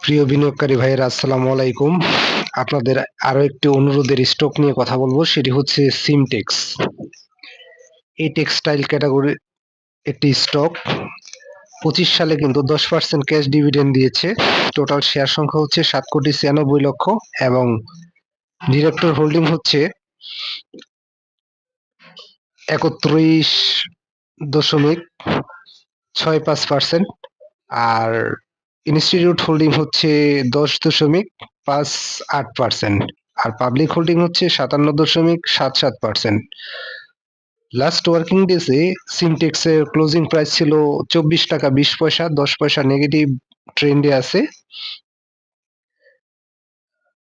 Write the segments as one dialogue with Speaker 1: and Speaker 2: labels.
Speaker 1: প্রিয় বিনিয়োগকারী ভাইয়েরা আসসালামু আলাইকুম। আপনাদের আরো একটি অনুরোধের স্টক নিয়ে কথা বলবো, সেটি হচ্ছে সিমটেক্স। এই টেক্সটাইল ক্যাটাগরির একটি স্টক 25 সালে কিন্তু 10% ক্যাশ ডিভিডেন্ড দিয়েছে। টোটাল শেয়ার সংখ্যা হচ্ছে 7,96,00,000 এবং ডিরেক্টর হোল্ডিং হচ্ছে 31.65%, আর ইনস্টিটিউট হোল্ডিং হচ্ছে 10.58%, আর পাবলিক হোল্ডিং হচ্ছে 57.77%। লাস্ট ওয়ার্কিং ডেজে সিমটেক্স এর ক্লোজিং প্রাইস ছিল 24 টাকা 20 পয়সা, 10 পয়সা নেগেটিভ ট্রেন্ডে আছে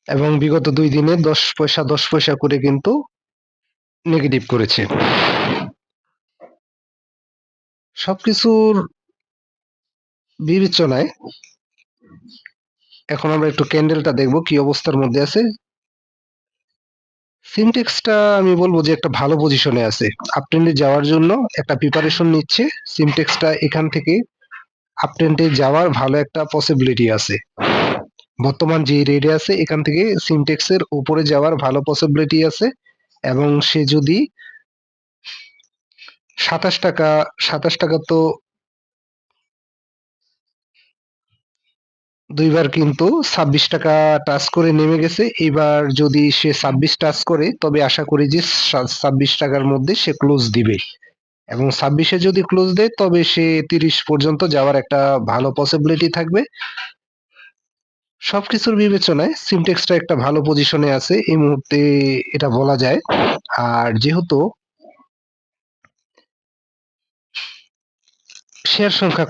Speaker 1: এবং বিগত 2 দিনে 10 পয়সা করে কিন্তু নেগেটিভ করেছে। সবকিছুর বিবেচনায় এখন আমরা একটু ক্যান্ডেলটা দেখব কি অবস্থার মধ্যে আছে। সিমটেক্সটা আমি বলবো যে একটা ভালো পজিশনে আছে, আপট্রেন্ডে যাওয়ার জন্য একটা প্রিপারেশন নিচ্ছে। সিমটেক্সটা এখান থেকে আপট্রেন্ডে যাওয়ার ভালো একটা পসিবিলিটি আছে। বর্তমান যে রেটে আছে এখান থেকে সিমটেক্সের উপরে যাওয়ার ভালো পসিবিলিটি আছে, এবং সে যদি 27 টাকা তো দুইবার কিন্তু 26 টাকা টাচ করে নেমে গেছে। এবার যদি সে 26 টাচ করে তবে আশা করি যে 26 টাকার মধ্যে সে ক্লোজ দিবে, এবং 26-এ যদি ক্লোজ দেয় তবে সে 30 পর্যন্ত যাওয়ার একটা ভালো পসিবিলিটি থাকবে। সবকিছুর বিবেচনায় সিমটেক্সটা একটা ভালো পজিশনে আছে এই মুহূর্তে, এটা বলা যায়। আর যেহেতু শেয়ার সংখ্যা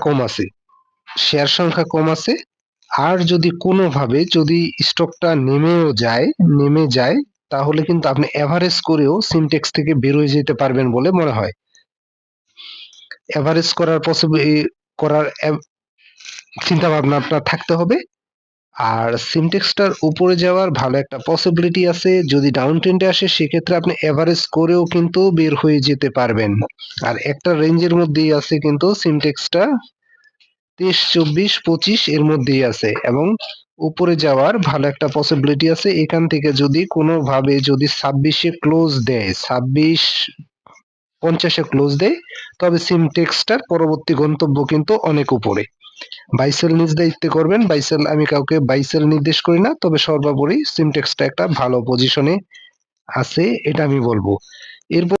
Speaker 1: কম আছে, আর যদি কোনোভাবে যদি স্টকটা নেমে যায় তাহলে কিন্তু আপনি এভারেজ করেও সিমটেক্স থেকে বের হয়ে যেতে পারবেন বলে মনে হয়। এভারেজ করার চিন্তা ভাবনা আপনার থাকতে হবে। আর সিমটেক্সটার উপরে যাওয়ার ভালো একটা পসিবিলিটি আছে। যদি ডাউন ট্রেন্ডে আসে সেক্ষেত্রে আপনি এভারেজ করেও কিন্তু বের হয়ে যেতে পারবেন। আর একটা রেঞ্জের মধ্যেই আছে কিন্তু সিমটেক্সটা, 23, 24, 25 এর মধ্যেই আছে, এবং উপরে যাওয়ার ভালো একটা পসিবিলিটি আছে। এখান থেকে যদি কোনোভাবে যদি 26-এ ক্লোজ দেয়, 26.50-এ ক্লোজ দেয়, তবে সিমটেক্সটার পরবর্তী গন্তব্য কিন্তু অনেক উপরে। বাইসেল নিজ দায়িত্বে করবেন। আমি কাউকে বাইসেল নির্দেশ করি না, তবে সর্বোপরি সিমটেক্সটা একটা ভালো পজিশনে আছে, এটা আমি বলবো। এরপর